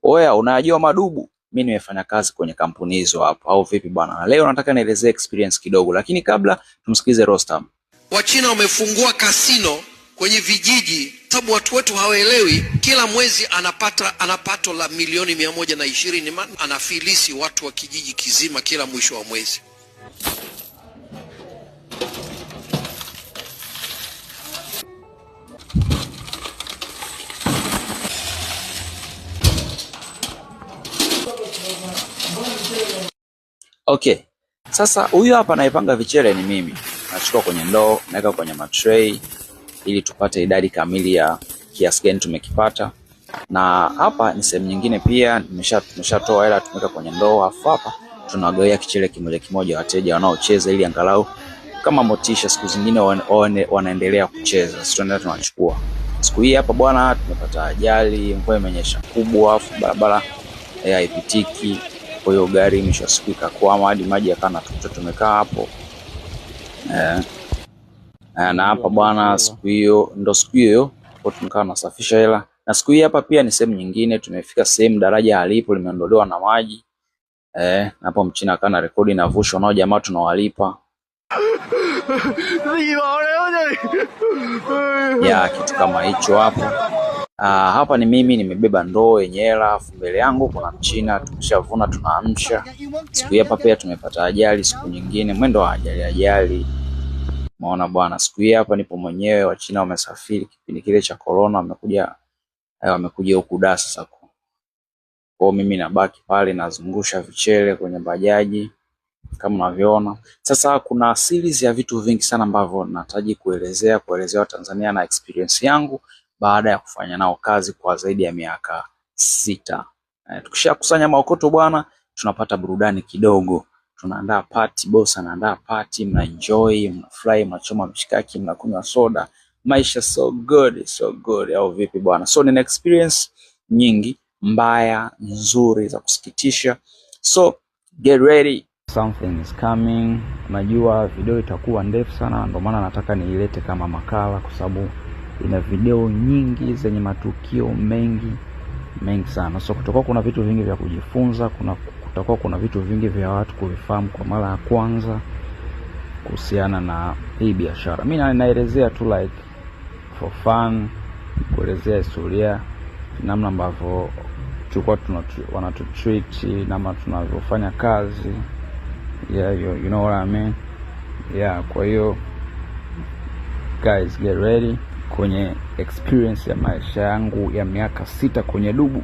Oya, unajua madubu? Mimi nimefanya kazi kwenye kampuni hizo hapo, au vipi bwana? Leo nataka nielezee experience kidogo, lakini kabla tumsikize Rostam. Wachina wamefungua kasino kwenye vijiji, sababu watu wetu hawaelewi. Kila mwezi anapato la milioni 120, anafilisi watu wa kijiji kizima kila mwisho wa mwezi. Okay. Sasa huyu hapa anaipanga vichele ni mimi. Nachukua kwenye ndoo, naweka kwenye matray ili tupate idadi kamili ya kiasi gani tumekipata. Na hapa ni sehemu nyingine pia tumeshatoa hela tumeweka kwenye ndoo, afu hapa tunagawia kichele kimoja kimoja wateja wanaocheza ili angalau kama motisha siku zingine wanaendelea kucheza. Sisi tunaenda tunachukua. Siku hii hapa bwana tumepata ajali, mvua imenyesha kubwa, afu barabara haipitiki. Kwa hiyo gari mwisho wa siku ikakwama hadi maji yakana tumekaa hapo. Na hapa bwana siku hiyo kwa tumekaa nasafisha hela. Na siku hii hapa pia ni sehemu nyingine, tumefika sehemu daraja halipo limeondolewa na maji. Na hapo mchina kana rekodi na vusho nao jamaa tunawalipa. Ya kitu kama hicho hapo. Hapa ni mimi nimebeba ndoo yenye hela, afu mbele yangu kuna mchina tumeshavuna tunaamsha. Siku hapa pia tumepata ajali, siku nyingine mwendo wa ajali. Maona bwana, siku hapa nipo mwenyewe, wachina wamesafiri kipindi kile cha corona, wamekuja huku Dar sasa. Kwa mimi nabaki pale nazungusha vichele kwenye bajaji kama unavyoona. Sasa kuna series ya vitu vingi sana ambavyo nataji kuelezea Tanzania na experience yangu baada ya kufanya nao kazi kwa zaidi ya miaka 6. Tukishakusanya maokoto bwana, tunapata burudani kidogo. Tunaandaa party, boss anaandaa party, mna enjoy, mnafurahi, mnachoma mshikaki, mnakunywa soda. Maisha so good, au vipi bwana? So ni experience nyingi, mbaya, nzuri, za kusikitisha. So get ready. Something is coming. Najua video itakuwa ndefu sana, ndio maana nataka niilete kama makala kwa sababu ina video nyingi zenye matukio mengi sana. So kutakuwa kuna vitu vingi vya kujifunza, kutakuwa kuna vitu vingi vya watu kuvifahamu kwa mara ya kwanza kuhusiana na hii biashara. Mimi naelezea tu like for fun, kuelezea historia, namna ambavyo wanatutreat, namna tunavyofanya kazi. Yeah, you know what I mean? Yeah, kwa hiyo guys get ready kwenye experience ya maisha yangu ya miaka 6 kwenye dubu.